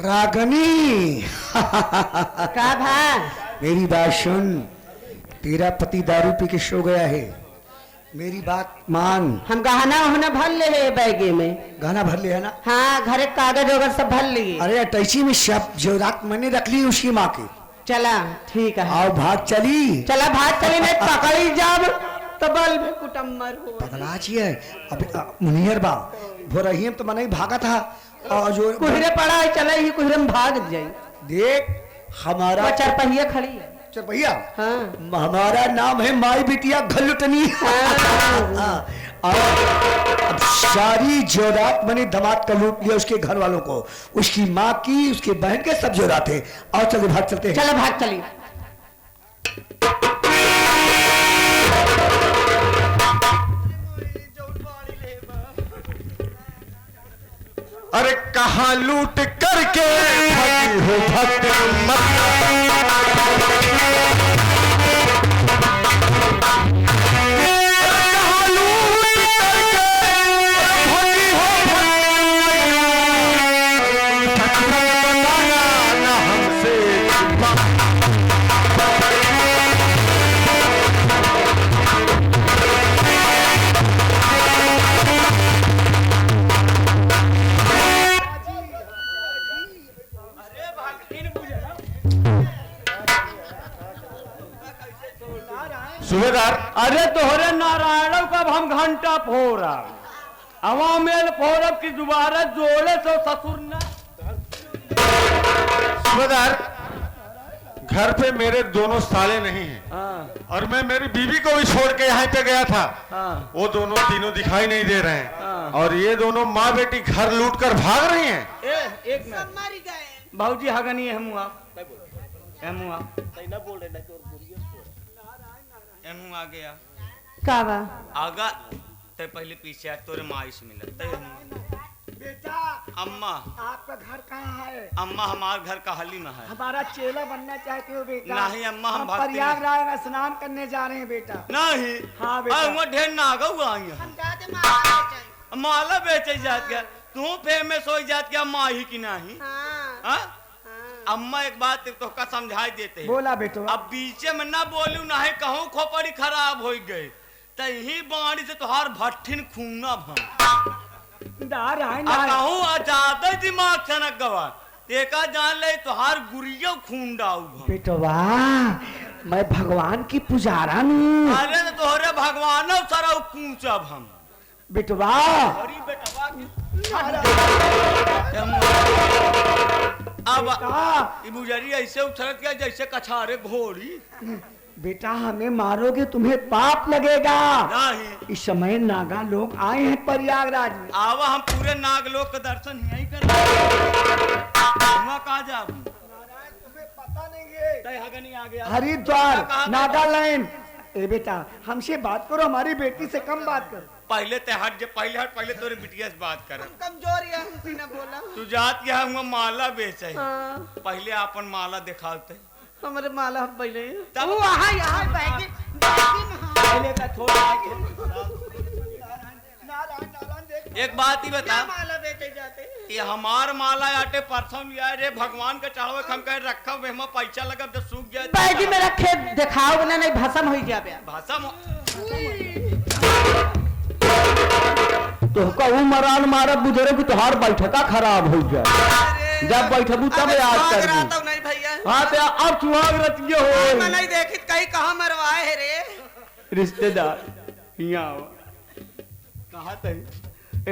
रागनी का भाई मेरी बात सुन। तेरा पति दारू पी के सो गया है, मेरी बात मान। हम गहना होना भर ले है बैगे में। गाना भर लिया ना? हाँ, घर कागज वगैरह सब भर लिए। अरे अटैची में सब जो रात मैंने रख ली उसकी माँ की। चला ठीक है। आओ भाग चली। चला भाग चली नहीं पकड़ी जब तो बल में कुटम्बर हो। पगला है अभी मुनियर बा भो रही तो मन ही भागा था और जो कुहरे पड़ा है चले ही कुहरे में भाग जाये। देख हमारा चरपहिया खड़ी है। चरपहिया हाँ। हमारा नाम है माई बिटिया घल्लुटनी। हाँ। अब सारी जोरात मैंने दामाद का लूट लिया, उसके घर वालों को, उसकी माँ की, उसके बहन के, सब जोरात थे। और चलो भाग चलते हैं। चलो भाग चली। अरे कहाँ लूट करके भगी हो भक्त सुबेदार। अरे तोहरे नारायण का हम घंटा फोड़ा अवा मेल फोड़ब की दोबारा जोड़े तो ससुर न। सुबेदार, घर पे मेरे दोनों साले नहीं हैं और मैं मेरी बीवी को भी छोड़ के यहाँ पे गया था। वो दोनों तीनों दिखाई नहीं दे रहे हैं और ये दोनों माँ बेटी घर लूट कर भाग रही हैं। एक मिनट भाजी हगनी हेमुआ हेमुआ हेमु आ गया का बा आगा ते पहले पीछे आ तोरे माँ से मिला बेटा अम्मा आपका घर कहाँ है? अम्मा हमारे घर कहाली में है। हमारा चेला बनना चाहते हो बेटा? नहीं अम्मा, हम भक्ति प्रयागराज में स्नान करने जा रहे हैं बेटा। नहीं हाँ बेटा। वो ढेर नागा हुआ माला बेचे जात गया तू फेमस हो जात गया माँ ही की नहीं। अम्मा एक बात तो का समझाई देते हैं। बोला बेटो। अब बीचे में ना बोलू ना है कहूँ खोपड़ी खराब हो गई तही बाणी से तुहार भट्ठिन खूना भंग कहूँ ज्यादा दिमाग से न गवा तेका जान ले तुहार गुरियो खून डाऊ बेटो वाह मैं भगवान की पुजारा हूँ। अरे तो तोहरे भगवान सारा कूचब हम बेटो वाह। अब बुझारी ऐसे उछल गया जैसे कछारे घोड़ी। बेटा हमें मारोगे तुम्हें पाप लगेगा। नहीं इस समय नागा लोग आए हैं प्रयागराज में। आवा हम पूरे नाग लोग का दर्शन यही कर कहा जा तुम्हें पता नहीं आ गया हरिद्वार नागालैंड। ए बेटा हमसे बात करो, हमारी बेटी से कम बात करो। पहले ते हट पहले तोरे बिटिया से बात कर। कमजोर है हमसे ना बोला। तू जात क्या हम माला बेचे पहले अपन माला दिखाते हमारे माला हम पहले तब पहले का थोड़ा एक बात ही बता माला बेचे जाते ये हमार माला आटे परसों लिया रे भगवान का चढ़ावे हम कह रखा वेमा पैसा लगा जब सूख जाए बैगी में रखे दिखाओ ना नहीं भसम हो जाए भाषा तो कहूँ मरान मारा बुझे कि तुहार बैठका खराब हो जाए। जब बैठबू तब याद कर नहीं भैया। हाँ तो अब सुहाग रतिये हो मैं नहीं देखी कहीं कहाँ मरवाए है रे रिश्तेदार यहाँ कहा थे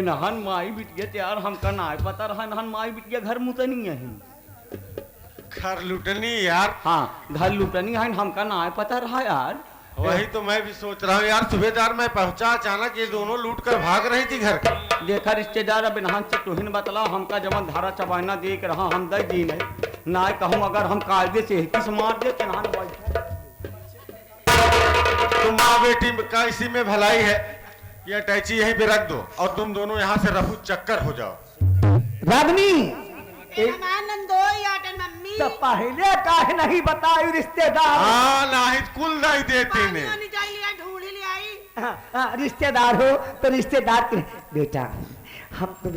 नहन माई बिटिया यार हमका ना पता रहा नहन माई बिटिया घर मुतनी है घर लूटनी यार। हाँ घर लुटनी है हमका ना पता रहा यार। वही तो मैं भी सोच रहा हूँ यार। सुबेदार मैं पहुंचा अचानक ये दोनों लूट कर भाग रही थी घर। देखा रिश्तेदार अब नहन से तुहिन बतला हमका जवन धारा चबाना देख रहा हम दे दी नहीं ना कहूँ अगर हम कायदे से किस मार दे तो नहन तुम माँ बेटी का इसी में भलाई है। ये अटैची यहीं पे रख दो और तुम दोनों यहाँ से रफू चक्कर हो जाओ। रागनी मम्मी तो पहले काहे नहीं बताई रिश्तेदार? हाँ नहीं कुल नहीं देते ने। रिश्तेदार हो तो रिश्तेदार बेटा हम तो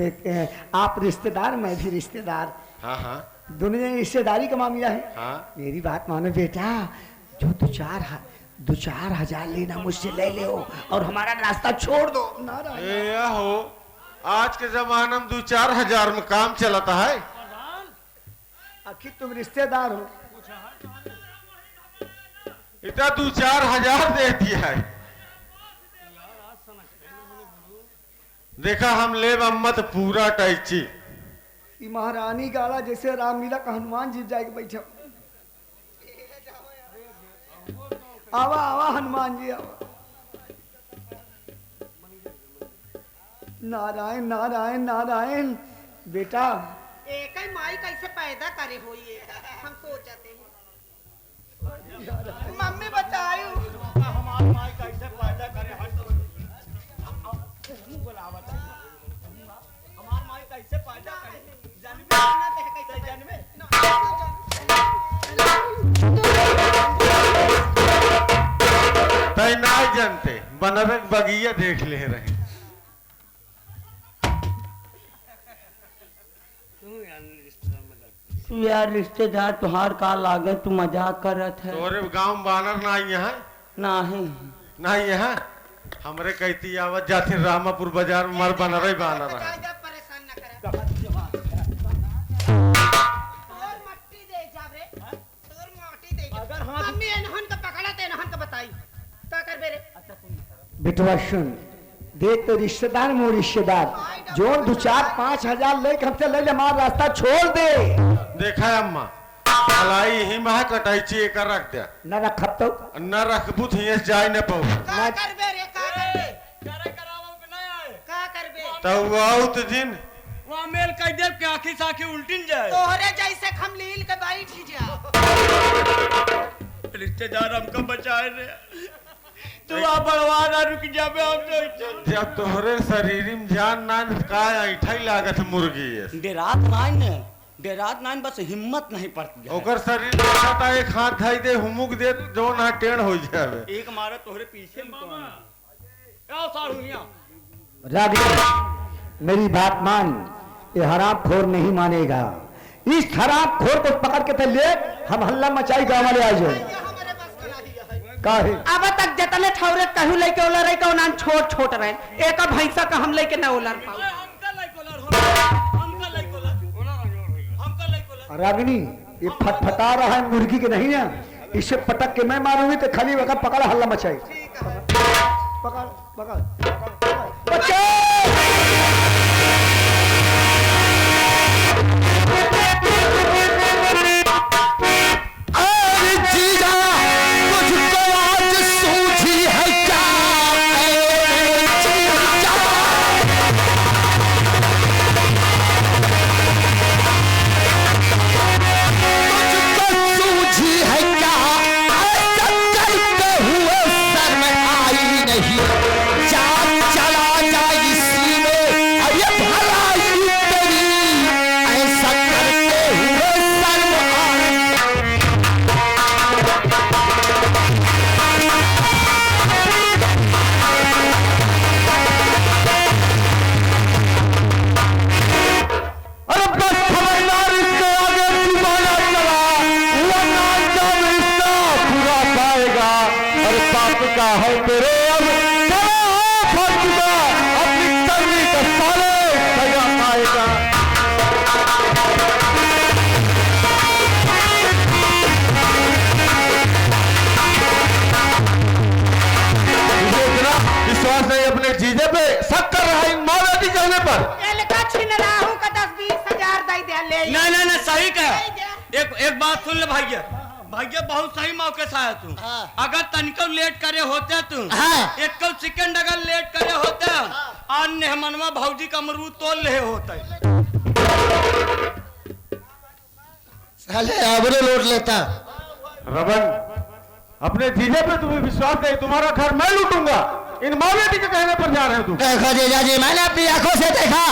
आप रिश्तेदार मैं भी रिश्तेदार। हाँ हाँ दोनों जने रिश्तेदारी का मामला है। हाँ मेरी बात मानो बेटा, जो दो चार हजार लेना मुझसे ले ले और हमारा रास्ता छोड़ दो। नारायण ए हो, आज के जमाने में 2-4 हजार में काम चलता है। आखिर तुम रिश्तेदार हो। इतना 2-4 हजार दे दिया है। देखा हम ले मत पूरा टैची। ये महारानी गाला जैसे रामलीला का हनुमान जी जाके बैठा। आवा आवा हनुमान जी आवा। नारायण नारायण नारायण। बेटा एक ही माई कैसे पैदा करे हो ये हम सोचते हैं। मम्मी बताओ हमारी माई कैसे पैदा करे हमारी माई कैसे पैदा करे तय नहीं जानते, बनरक बगिया देख ले रहे। यार रिश्तेदार तुहार का लागत तू मजाक करत है। तोरे गांव में बानर नहीं यहाँ नहीं नहीं यहाँ हमरे कहती आवत जाती रामापुर बाजार में मर बनर ही बानर है। बेटवा सुन, देख तो रिश्तेदार मो रिश्तेदार जो 2-4-5 हजार लेके हमसे ले हमारा रास्ता छोड़ दे। देखा है अम्मा, भलाई ही मह कटाइची एक रख दे, न रखब तो न रखबू तो जाए न पाऊ। तो आउत दिन वहाँ मेल कह दे कि आखिर साखी उल्टिन जाए। तोहरे जैसे खमलील के बैठ जा। रिश्तेदार हमको बचाए रे, तू आ बड़वाना रुक जाबे हम तो। जब तोहरे शरीर में जान ना का ऐठा ही लागत मुर्गी है। डेरात नाइन बस हिम्मत नहीं पड़ती है। ओकर शरीर में छटा एक हाथ धाई दे हुमुक दे जो ना टेढ़ हो जावे। एक मारे तोहरे पीछे में तो आओ सारुनिया। राघव मेरी बात मान, ये हरामखोर नहीं मानेगा। इस हरामखोर को पकड़ के तो ले हम हल्ला मचाई गाँव वाले आ जाए। काहे अब तक जतने ठौरे कहू लेके ओला रही को नान छोट छोट रहे एक भैंसा का हम लेके ना ओलर पाऊ। रागिनी ये फटफटा रहा है मुर्गी के नहीं है, इसे पटक के मैं मारूंगी तो खाली वक्त पकड़ हल्ला मचाई। पकड़ पकड़ बच्चे एक बात सुन ले भैया, भैया बहुत सही मौके से आया तू। अगर तनिको लेट करे होते तू, एक सेकंड अगर लेट करे होते आज नेहमनवा भौजी का अमरूद तोड़ ले होते। साले आबरू लूट लेता। रमन अपने जीजे पे तुम्हें विश्वास नहीं, तुम्हारा घर मैं लूटूंगा। इन मावेटी के कहने पर जा रहे हो तुम। देखो जीजा जी, मैंने अपनी आंखों से देखा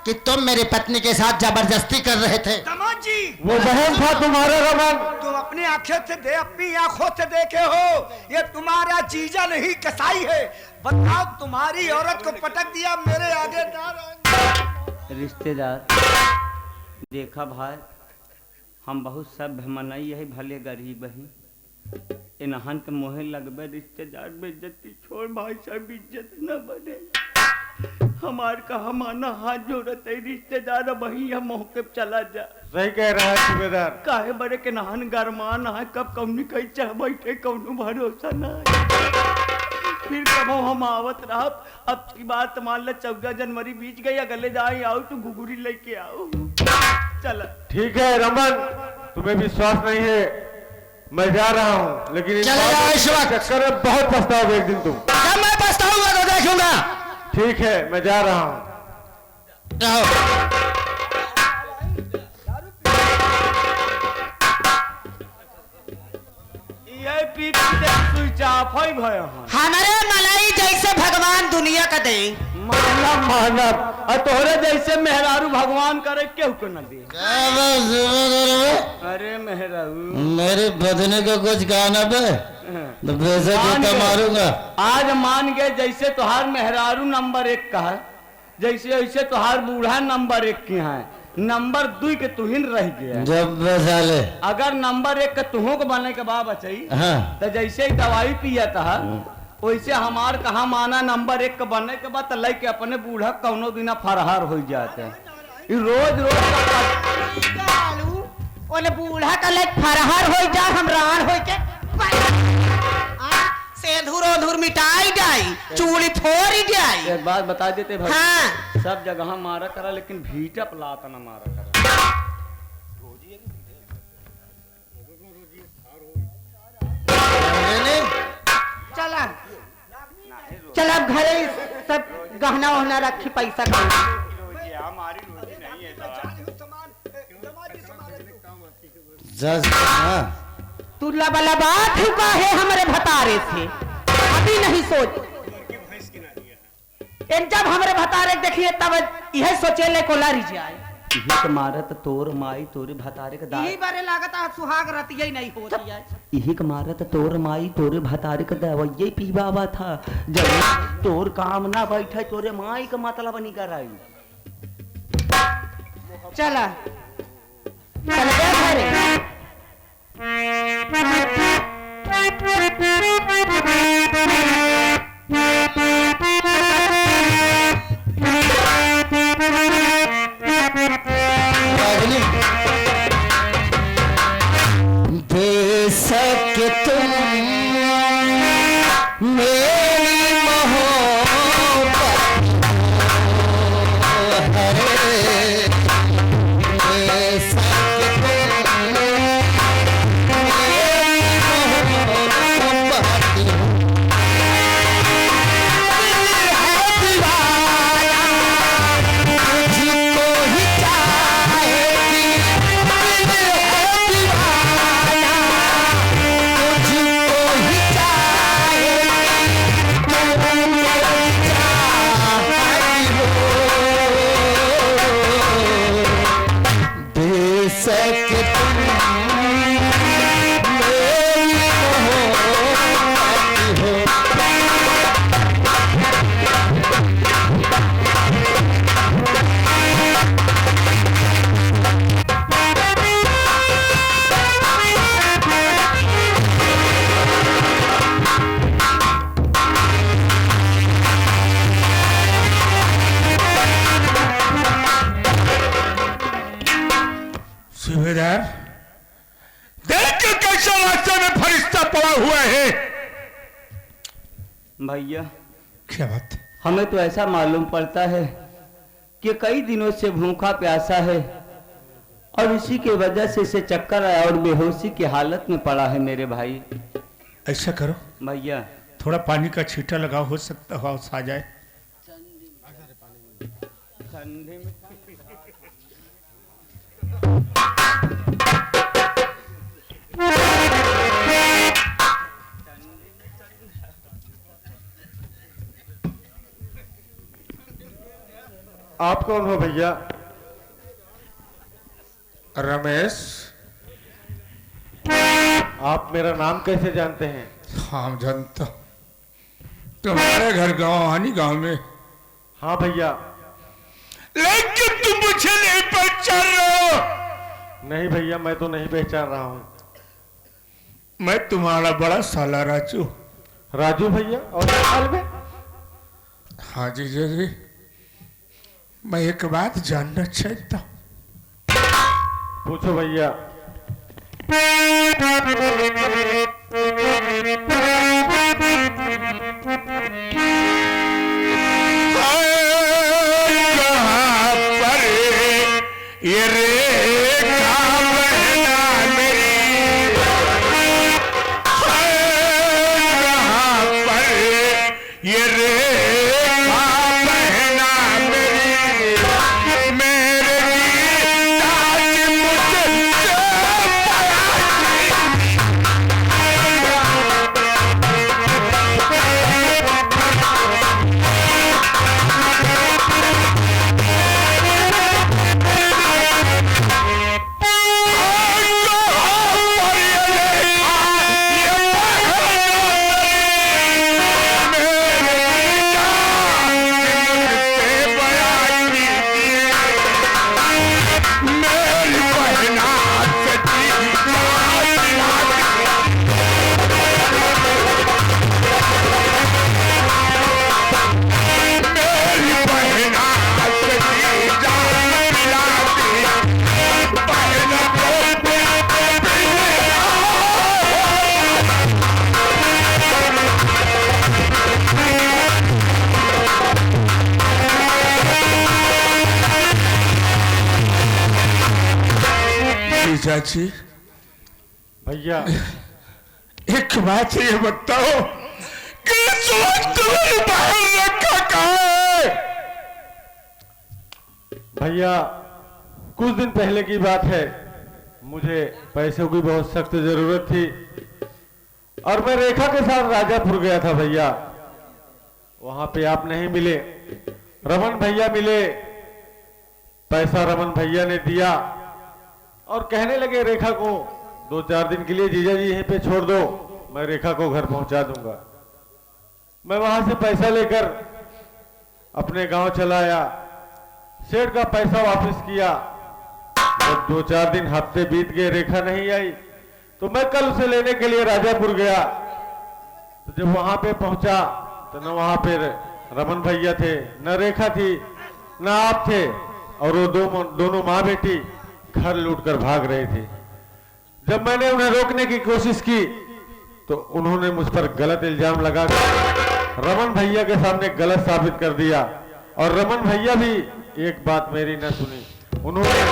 कि तुम मेरी पत्नी के साथ जबरदस्ती कर रहे थे। दामाद जी वो बहन था तुम्हारा रमन। तुम अपनी अपनी आंखों से देखे हो, ये तुम्हारा जीजा नहीं कसाई है। बताओ तुम्हारी औरत को पटक दिया मेरे आगे। रिश्तेदार देखा भाई, हम बहुत सभ्य मनई है, भले गरीब ही इन्हन के मोहे लगबे रिश्तेदार बेइज्जती छोड़ भाई साहब, इज्जत न बने। हमार कहा माना हाथ जोड़त है रिश्तेदार, वही हम मौके पे चला जा। सही कह रहा है सूबेदार। काहे बड़े के नहान गरमान है, कब कौनी कहीं चाह बैठे कौनो भरोसा न है। फिर कब हम आवत रहा, अब की बात मान लो 14 जनवरी बीत गई, अगले जाए आओ तो घुघुरी लेके आओ। चल ठीक है रमन, तुम्हें विश्वास नहीं है, मैं जा रहा हूँ, लेकिन चले जाओ इस वक्त। चक्कर में बहुत पछताओगे एक दिन तुम। जब मैं पछताऊंगा तो देखूंगा। ठीक है, मैं जा रहा हूँ। जाओ। ये पी पी स्विच ऑफ है भय। हमारे मलाई जैसे भगवान दुनिया का दे। मानव मानव और तोहरे जैसे मेहरारू भगवान करे क्यों को न दे। अरे मेहरारू मेरे बदने को कुछ गाना पे तो वैसे जूता मारूंगा। आज मान गए जैसे तुहार मेहरारू नंबर 1 का है, जैसे ऐसे तुहार बूढ़ा नंबर 1 की है, नंबर 2 के तुहिन रह गया। जब साले अगर नंबर 1 के तुहों को बनने के बाद बचाई, हाँ तो जैसे ही दवाई पिया था वैसे हमार कहा माना नंबर 1 के बनने के बाद लग के अपने बूढ़ा कौनो दिना फरहार हो जाते हैं। रोज ओले बूढ़ा का लग फरहार हो जा, हम रान हो के सेधुर मिटाई जाई, चूड़ी फोड़ी जाई। एक बात बता देते भाई, हाँ। सब जगह मारा करा, लेकिन भीटा पलाता ना मारा करा। चला चल अब घरे सब गहना वहना रखी, पैसा का तू लबलबात हुआ है हमारे भतारे से, अभी नहीं सोच। जब हमारे भतारे देखिए तब यह सोचे ले को लारी जाए। यही मारत तोर माई तोरे भतारे के यही बारे लागता सुहाग रत यही नहीं होती है। यही के मारत तोर माई तोरे भतारे के दवाई पीवावा था, जब तोर काम ना बैठे तोरे माई का मतलब नहीं कराई। चला चल गया घरे। बेशक तुम मेरी मोहब्बत है, बेशक तुम मेरी मोहब्बत है, दीवाना तुझको ही चाहेगी, दिल है दीवाना तुझको ही चाहेगी, तुम मेरी चाहती हो, बेशक तुम मेरी मोहब्बत हो। सूबेदार, देख के कैसा रास्ते में फरिश्ता पड़ा हुआ है। भैया क्या बात? हमें तो ऐसा मालूम पड़ता है कि कई दिनों से भूखा प्यासा है और इसी की वजह से इसे चक्कर आया और बेहोशी की हालत में पड़ा है मेरे भाई। ऐसा करो, भैया थोड़ा पानी का छींटा लगाओ, हो सकता हो आ जाए। ठंडे में आप कौन हो भैया? रमेश। आप मेरा नाम कैसे जानते हैं? हाँ जानता, तुम्हारे घर गांव हानी गांव में। हाँ भैया। लेकिन तुम मुझे नहीं पहचान रहे हो। नहीं भैया, मैं तो नहीं पहचान रहा हूँ। मैं तुम्हारा बड़ा साला राजू। राजू भैया? और हाल में? हाँ जी जी जी, मैं एक बात जानना चाहता हूँ। पूछो भैया। कहाँ पर ये रेखा बहना मेरी, कहाँ पर ये रेखा बहना मेरी, मेरे ताज मुझसे चाची भैया एक बात ये बताओ कि इस वक्त मेरी बहन रखा कहाँ है? भैया, कुछ दिन पहले की बात है, मुझे पैसों की बहुत सख्त जरूरत थी और मैं रेखा के साथ राजापुर गया था भैया। वहां पे आप नहीं मिले, रमन भैया मिले। पैसा रमन भैया ने दिया और कहने लगे रेखा को 2-4 दिन के लिए जीजा जी यहीं पे छोड़ दो, मैं रेखा को घर पहुंचा दूंगा। मैं वहां से पैसा लेकर अपने गांव चला आया, सेठ का पैसा वापस किया। जब 2-4 दिन हफ्ते बीत गए, रेखा नहीं आई, तो मैं कल उसे लेने के लिए राजापुर गया। तो जब वहां पे पहुंचा तो न वहां पे रमन भैया थे, न रेखा थी, न आप थे, और वो दोनों माँ बेटी घर लूटकर भाग रहे थे। जब मैंने उन्हें रोकने की कोशिश की तो उन्होंने मुझ पर गलत इल्जाम लगाकर रमन भैया के सामने गलत साबित कर दिया और रमन भैया भी एक बात मेरी न सुनी। उन्होंने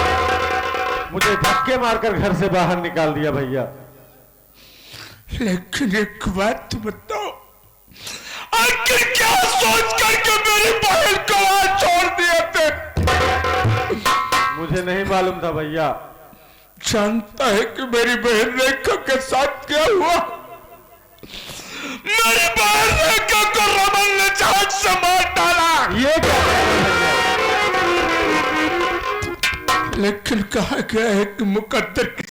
मुझे धक्के मारकर घर से बाहर निकाल दिया भैया। लेकिन एक बात बताओ, आखिर क्या सोच करके मेरी बहन को वहां छोड़ दिए थे? मुझे नहीं मालूम था भैया। जानता है कि मेरी बहन रेखा के साथ क्या हुआ? मेरी बहन रेखा को रमन ने झांक से मार डाला। ये क्या भैया? लेकिन कहा गया है कि मुकद्दर की